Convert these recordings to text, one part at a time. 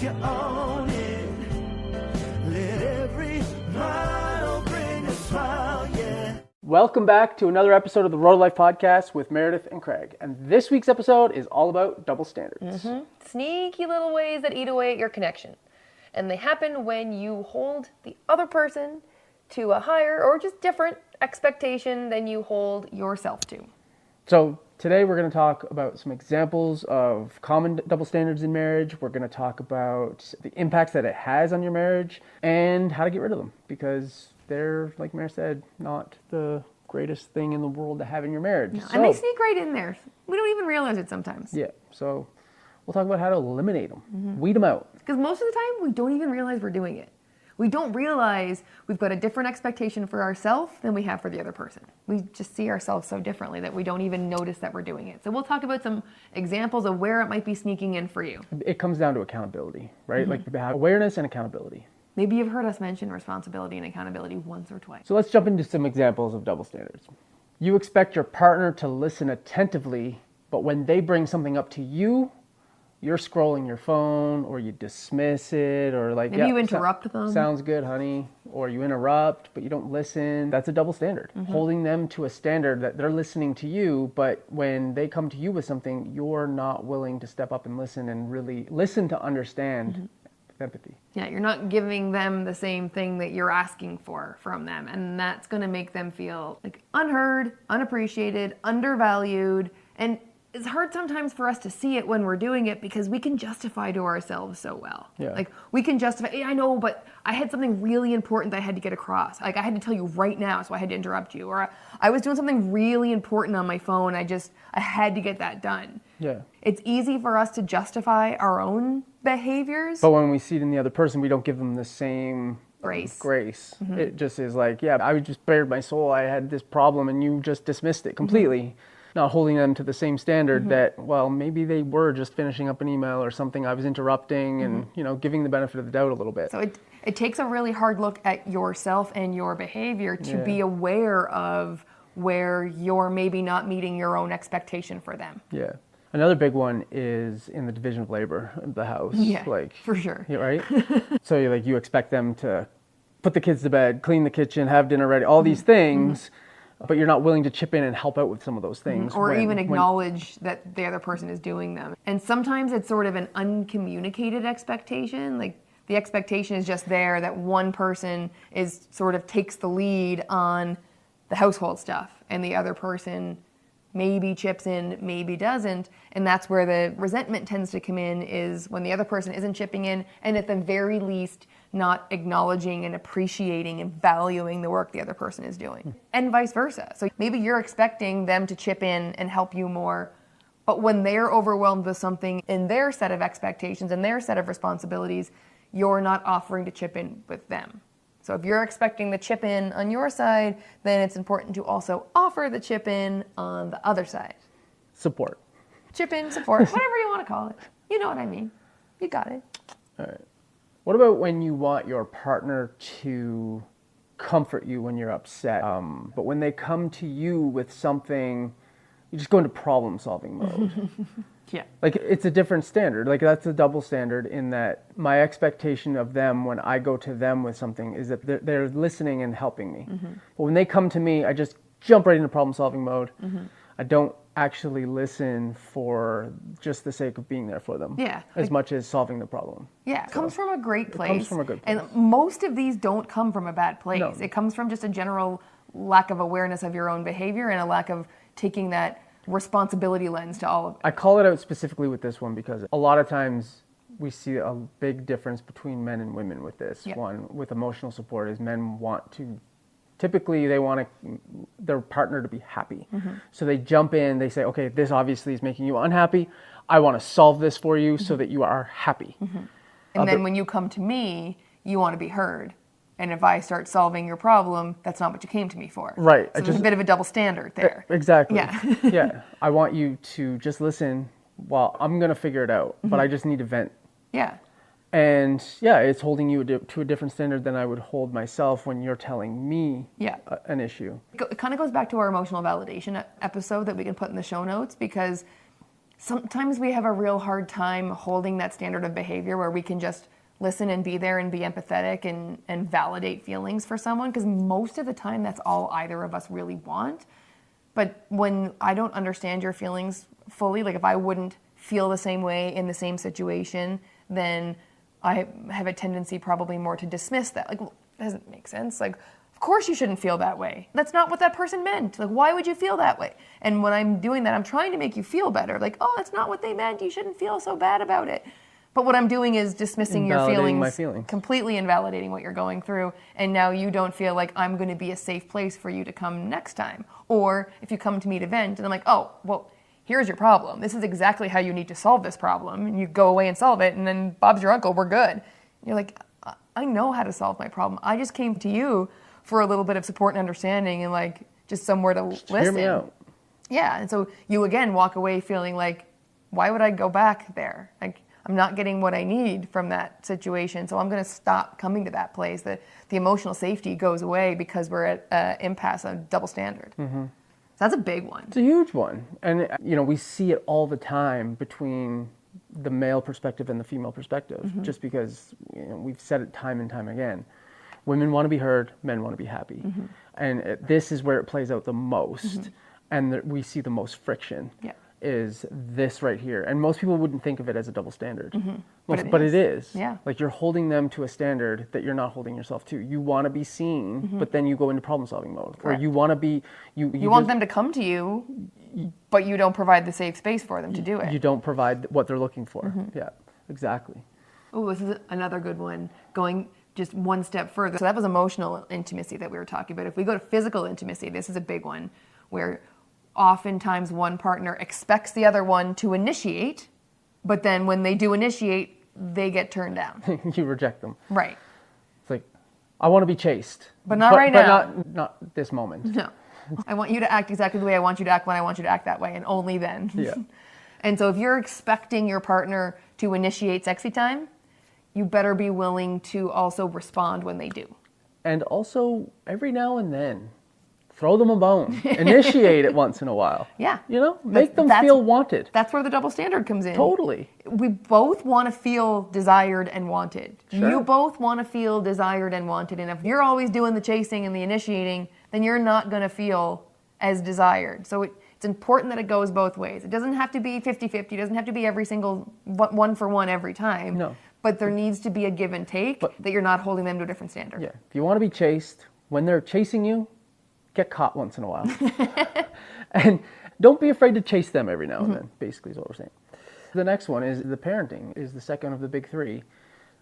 you own it. Let every mile bring a smile, yeah. Welcome back to another episode of the Road of Life podcast with Meredith and Craig. And this week's episode is all about double standards. Sneaky little ways that eat away at your connection. And they happen when you hold the other person to a higher or just different expectation than you hold yourself to. So today we're going to talk about some examples of common double standards in marriage. We're going to talk about the impacts that it has on your marriage and how to get rid of them, because they're, like Mary said, not the greatest thing in the world to have in your marriage. No, and they sneak right in there. We don't even realize it sometimes. Yeah, so we'll talk about how to eliminate them, weed them out. Because most of the time, we don't even realize we're doing it. We don't realize we've got a different expectation for ourselves than we have for the other person. We just see ourselves so differently that we don't even notice that we're doing it. So we'll talk about some examples of where it might be sneaking in for you. It comes down to accountability, right? Like awareness and accountability. Maybe you've heard us mention responsibility and accountability once or twice. So let's jump into some examples of double standards. You expect your partner to listen attentively, but when they bring something up to you, you're scrolling your phone, or you dismiss it, or like, maybe you interrupt them. Sounds good, honey. Or you interrupt, but you don't listen. That's a double standard. Holding them to a standard that they're listening to you, but when they come to you with something, you're not willing to step up and listen and really listen to understand. Empathy. Yeah, you're not giving them the same thing that you're asking for from them. And that's going to make them feel like unheard, unappreciated, undervalued. And it's hard sometimes for us to see it when we're doing it because we can justify to ourselves so well. Yeah. Like we can justify, hey, I know, but I had something really important that I had to get across. Like I had to tell you right now, so I had to interrupt you. Or I was doing something really important on my phone. I had to get that done. Yeah. It's easy for us to justify our own behaviors. But when we see it in the other person, we don't give them the same grace. It just is like, yeah, I just bared my soul. I had this problem and you just dismissed it completely. Not holding them to the same standard that, well, maybe they were just finishing up an email or something I was interrupting and, giving the benefit of the doubt a little bit. So it takes a really hard look at yourself and your behavior to be aware of where you're maybe not meeting your own expectation for them. Yeah. Another big one is in the division of labor of the house. Yeah, like, for sure. Yeah, right? So you expect them to put the kids to bed, clean the kitchen, have dinner ready, all these things, but you're not willing to chip in and help out with some of those things. Or even acknowledge that the other person is doing them. And sometimes it's sort of an uncommunicated expectation. Like the expectation is just there that one person is sort of takes the lead on the household stuff and the other person maybe chips in, maybe doesn't. And that's where the resentment tends to come in, is when the other person isn't chipping in and at the very least not acknowledging and appreciating and valuing the work the other person is doing. And vice versa. So maybe you're expecting them to chip in and help you more, but when they're overwhelmed with something in their set of expectations and their set of responsibilities, you're not offering to chip in with them. So if you're expecting the chip in on your side, then it's important to also offer the chip in on the other side. Support. Chip in, support, whatever you want to call it. You know what I mean. You got it. All right. What about when you want your partner to comfort you when you're upset, but when they come to you with something, you just go into problem-solving mode? Yeah. Like, it's a different standard. Like, that's a double standard in that my expectation of them when I go to them with something is that they're listening and helping me. But when they come to me, I just jump right into problem-solving mode. I don't actually listen for just the sake of being there for them. Yeah. As much as solving the problem. Yeah, it comes from a great place. It comes from a good place. And most of these don't come from a bad place. No. It comes from just a general lack of awareness of your own behavior and a lack of taking that responsibility lens to all of it. I call it out specifically with this one because a lot of times we see a big difference between men and women with this. Yeah. One, with emotional support, is men want to, typically they want their partner to be happy. So they jump in, they say, okay, this obviously is making you unhappy. I want to solve this for you so that you are happy. And then when you come to me, you want to be heard. And if I start solving your problem, that's not what you came to me for. Right. So there's a bit of a double standard there. Exactly. Yeah. Yeah. I want you to just listen while I'm going to figure it out, but I just need to vent. Yeah. And yeah, it's holding you to a different standard than I would hold myself when you're telling me an issue. It kind of goes back to our emotional validation episode that we can put in the show notes, because sometimes we have a real hard time holding that standard of behavior where we can just listen and be there and be empathetic and validate feelings for someone, because most of the time that's all either of us really want. But when I don't understand your feelings fully, like if I wouldn't feel the same way in the same situation, then I have a tendency probably more to dismiss that. Like, well, that doesn't make sense. Like, of course you shouldn't feel that way. That's not what that person meant. Like, why would you feel that way? And when I'm doing that, I'm trying to make you feel better. Like, oh, that's not what they meant. You shouldn't feel so bad about it. But what I'm doing is dismissing your feelings, my feelings, completely invalidating what you're going through. And now you don't feel like I'm going to be a safe place for you to come next time. Or if you come to me to vent and I'm like, oh, well, here's your problem. This is exactly how you need to solve this problem. And you go away and solve it. And then Bob's your uncle. We're good. And you're like, I know how to solve my problem. I just came to you for a little bit of support and understanding and like just somewhere to listen. Hear me out. Yeah. And so you again walk away feeling like, why would I go back there? Like, I'm not getting what I need from that situation, so I'm going to stop coming to that place. The emotional safety goes away because we're at an impasse on double standard. So that's a big one. It's a huge one. And, we see it all the time between the male perspective and the female perspective, just because we've said it time and time again. Women want to be heard, men want to be happy. And this is where it plays out the most, and we see the most friction. Yeah. Is this right here. And most people wouldn't think of it as a double standard. But it is. Yeah. Like you're holding them to a standard that you're not holding yourself to. You want to be seen, but then you go into problem solving mode. Correct. Or you want to be... You want them to come to you, but you don't provide the safe space for them to do it. You don't provide what they're looking for. Yeah, exactly. Oh, this is another good one. Going just one step further. So that was emotional intimacy that we were talking about. If we go to physical intimacy, this is a big one where oftentimes one partner expects the other one to initiate, but then when they do initiate, they get turned down. You reject them. Right. It's like, I want to be chased. But not right now. But not this moment. No. I want you to act exactly the way I want you to act when I want you to act that way, and only then. Yeah. And so if you're expecting your partner to initiate sexy time, you better be willing to also respond when they do. And also, every now and then, throw them a bone. Initiate it once in a while. Yeah. Make them feel wanted. That's where the double standard comes in. Totally. We both want to feel desired and wanted. Sure. You both want to feel desired and wanted. And if you're always doing the chasing and the initiating, then you're not going to feel as desired. So it's important that it goes both ways. It doesn't have to be 50-50. It doesn't have to be every single one for one every time. No. But there needs to be a give and take that you're not holding them to a different standard. Yeah. If you want to be chased, when they're chasing you, get caught once in a while. And don't be afraid to chase them every now and then, basically is what we're saying. The next one is the parenting, is the second of the big three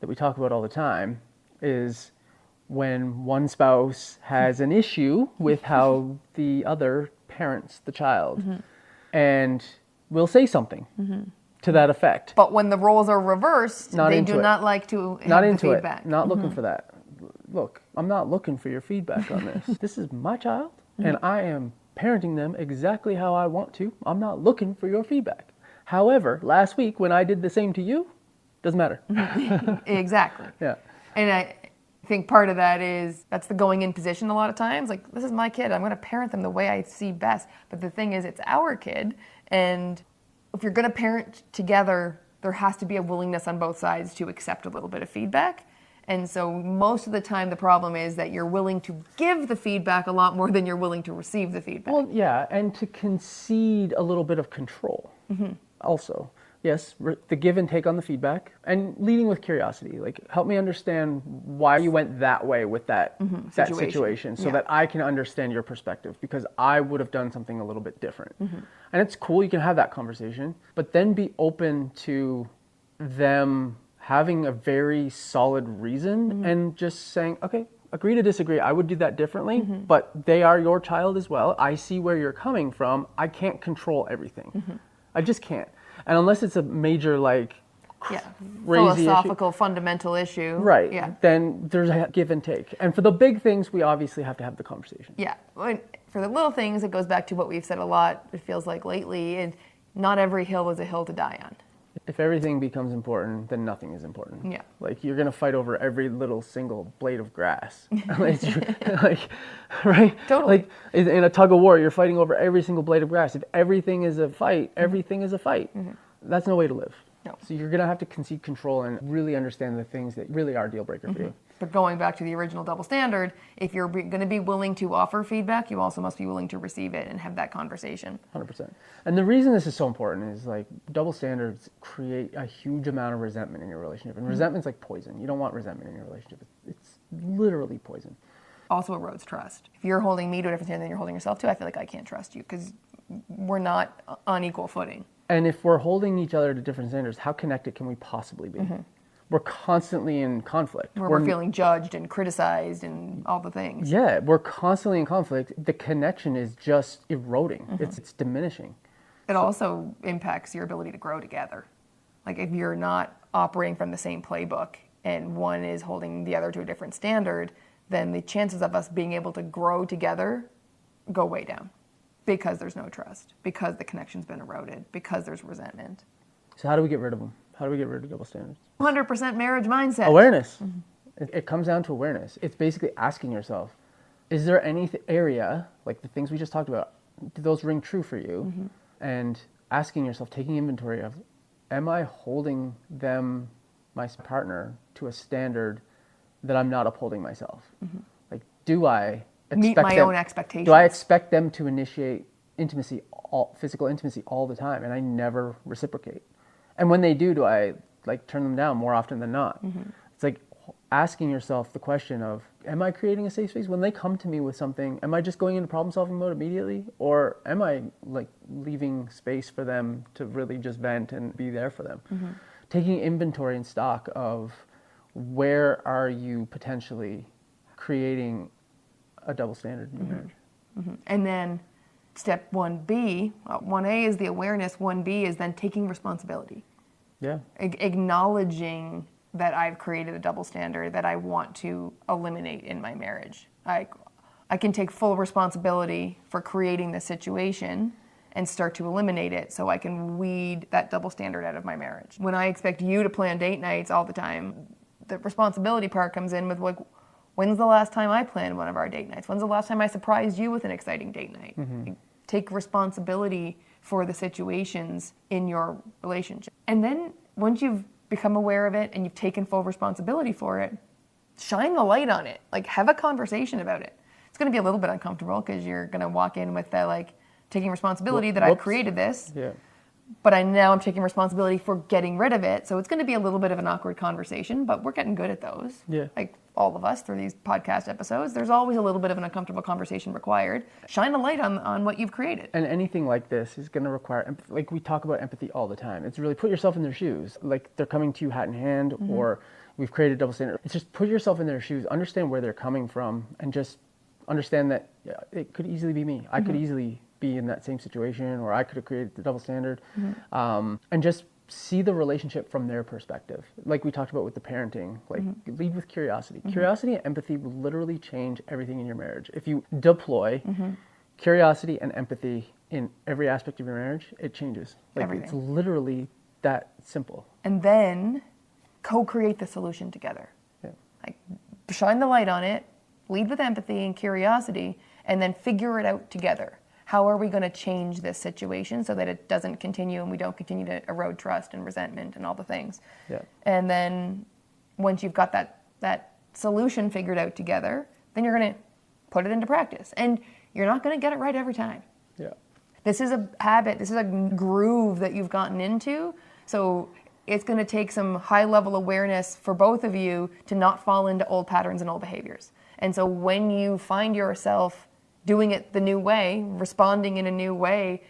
that we talk about all the time, is when one spouse has an issue with how the other parents the child, and will say something to that effect. But when the roles are reversed, they do not like to have the feedback. Not looking for that. Look, I'm not looking for your feedback on this. This is my child, and I am parenting them exactly how I want to. I'm not looking for your feedback. However, last week when I did the same to you, doesn't matter. Exactly. Yeah. And I think part of that is that's the going in position a lot of times. Like, this is my kid. I'm going to parent them the way I see best. But the thing is, it's our kid. And if you're going to parent together, there has to be a willingness on both sides to accept a little bit of feedback. And so most of the time the problem is that you're willing to give the feedback a lot more than you're willing to receive the feedback. Well, yeah, and to concede a little bit of control also. Yes, the give and take on the feedback, and leading with curiosity. Like, help me understand why you went that way with that situation so that I can understand your perspective, because I would have done something a little bit different. And it's cool, you can have that conversation, but then be open to them having a very solid reason and just saying, okay, agree to disagree. I would do that differently, but they are your child as well. I see where you're coming from. I can't control everything. I just can't. And unless it's a major, crazy philosophical, fundamental issue. Right. Yeah. Then there's a give and take. And for the big things, we obviously have to have the conversation. Yeah. For the little things, it goes back to what we've said a lot, it feels like lately, and not every hill is a hill to die on. If everything becomes important, then nothing is important. Yeah. Like you're gonna fight over every little single blade of grass. like, right? Totally. Like in a tug of war, you're fighting over every single blade of grass. If everything is a fight, everything is a fight. That's no way to live. No. So you're gonna have to concede control and really understand the things that really are deal breaker for you. But going back to the original double standard, if you're going to be willing to offer feedback, you also must be willing to receive it and have that conversation. 100%. And the reason this is so important is like double standards create a huge amount of resentment in your relationship. And resentment's like poison. You don't want resentment in your relationship. It's literally poison. Also erodes trust. If you're holding me to a different standard than you're holding yourself to, I feel like I can't trust you because we're not on equal footing. And if we're holding each other to different standards, how connected can we possibly be? We're constantly in conflict. We're feeling judged and criticized and all the things. Yeah, we're constantly in conflict. The connection is just eroding. It's diminishing. It also impacts your ability to grow together. Like if you're not operating from the same playbook and one is holding the other to a different standard, then the chances of us being able to grow together go way down because there's no trust, because the connection's been eroded, because there's resentment. So how do we get rid of them? How do we get rid of double standards? 100% marriage mindset. Awareness. It comes down to awareness. It's basically asking yourself, is there any area, like the things we just talked about, do those ring true for you? And asking yourself, taking inventory of, am I holding them, my partner, to a standard that I'm not upholding myself? Like, do I meet my own expectations? Do I expect them to initiate intimacy, physical intimacy all the time, and I never reciprocate? And when they do I like turn them down more often than not? It's like asking yourself the question of, am I creating a safe space? When they come to me with something, am I just going into problem solving mode immediately? Or am I like leaving space for them to really just vent and be there for them? Taking inventory and stock of where are you potentially creating a double standard in your marriage? And then step 1B, 1A is the awareness, 1B is then taking responsibility. Yeah. Acknowledging that I've created a double standard that I want to eliminate in my marriage. I can take full responsibility for creating the situation and start to eliminate it so I can weed that double standard out of my marriage. When I expect you to plan date nights all the time, the responsibility part comes in with like, when's the last time I planned one of our date nights? When's the last time I surprised you with an exciting date night? Take responsibility for the situations in your relationship. And then once you've become aware of it and you've taken full responsibility for it, shine the light on it. Like have a conversation about it. It's going to be a little bit uncomfortable because you're going to walk in with the like taking responsibility that I've created this. Yeah. But I'm taking responsibility for getting rid of it. So it's going to be a little bit of an awkward conversation, but we're getting good at those. Yeah. Like all of us through these podcast episodes, there's always a little bit of an uncomfortable conversation required. Shine a light on what you've created. And anything like this is going to require, like we talk about empathy all the time. It's really put yourself in their shoes. Like they're coming to you hat in hand or we've created a double standard. It's just put yourself in their shoes, understand where they're coming from and just understand that it could easily be me. I could easily be in that same situation, or I could have created the double standard, and just see the relationship from their perspective. Like we talked about with the parenting, like lead with curiosity. Curiosity and empathy will literally change everything in your marriage. If you deploy curiosity and empathy in every aspect of your marriage, it changes. Like Everything. It's literally that simple. And then co-create the solution together. Yeah. Like shine the light on it, lead with empathy and curiosity, and then figure it out together. How are we going to change this situation so that it doesn't continue and we don't continue to erode trust and resentment and all the things? Yeah. And then once you've got that solution figured out together, then you're going to put it into practice. And you're not going to get it right every time. Yeah. This is a habit, this is a groove that you've gotten into. So it's going to take some high-level awareness for both of you to not fall into old patterns and old behaviors. And so when you find yourself doing it the new way, responding in a new way,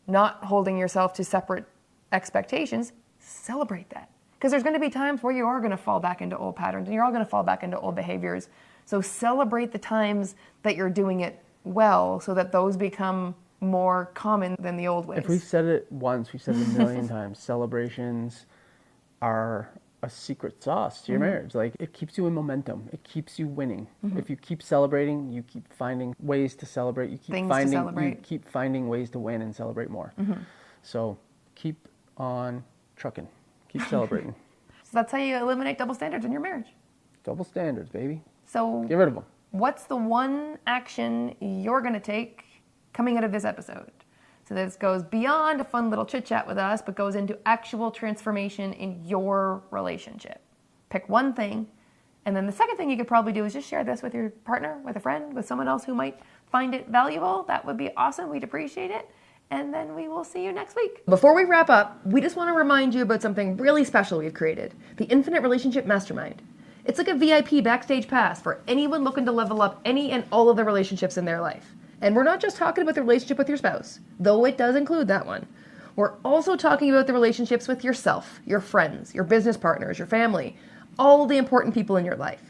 not holding yourself to separate expectations, celebrate that. Because there's going to be times where you are going to fall back into old patterns and you're all going to fall back into old behaviors. So celebrate the times that you're doing it well so that those become more common than the old ways. If we've said it once, we've said it a million times. Celebrations are a secret sauce to your marriage. Like it keeps you in momentum. It keeps you winning. If you keep celebrating, you keep finding ways to celebrate. You keep You keep finding ways to win and celebrate more. So keep on trucking. Keep celebrating. So that's how you eliminate double standards in your marriage. Double standards, baby. So Get rid of them. what's the one action you're going to take coming out of this episode? So this goes beyond a fun little chit chat with us, but goes into actual transformation in your relationship. Pick one thing. And then the second thing you could probably do is just share this with your partner, with a friend, with someone else who might find it valuable. That would be awesome. We'd appreciate it. And then we will see you next week. Before we wrap up, we just want to remind you about something really special we've created, the Infinite Relationship Mastermind. It's like a VIP backstage pass for anyone looking to level up any and all of the relationships in their life. And we're not just talking about the relationship with your spouse, though it does include that one. We're also talking about the relationships with yourself, your friends, your business partners, your family, all the important people in your life.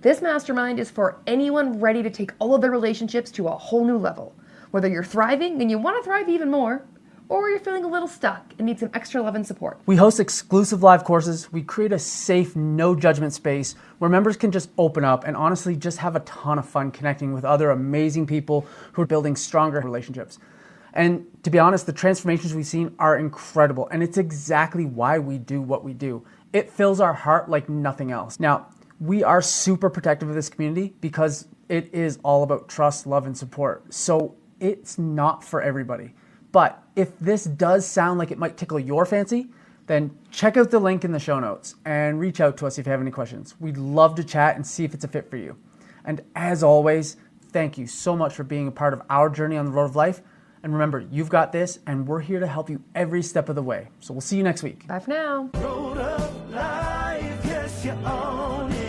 This mastermind is for anyone ready to take all of their relationships to a whole new level. Whether you're thriving and you want to thrive even more, or you're feeling a little stuck and need some extra love and support. We host exclusive live courses. We create a safe, no judgment space where members can just open up and honestly just have a ton of fun connecting with other amazing people who are building stronger relationships. And to be honest, the transformations we've seen are incredible, and it's exactly why we do what we do. It fills our heart like nothing else. Now, we are super protective of this community because it is all about trust, love, and support. So it's not for everybody. But if this does sound like it might tickle your fancy, then check out the link in the show notes and reach out to us if you have any questions. We'd love to chat and see if it's a fit for you. And as always, thank you so much for being a part of our journey on the road of life. And remember, you've got this, and we're here to help you every step of the way. So we'll see you next week. Bye for now. Road of life, yes, you own it.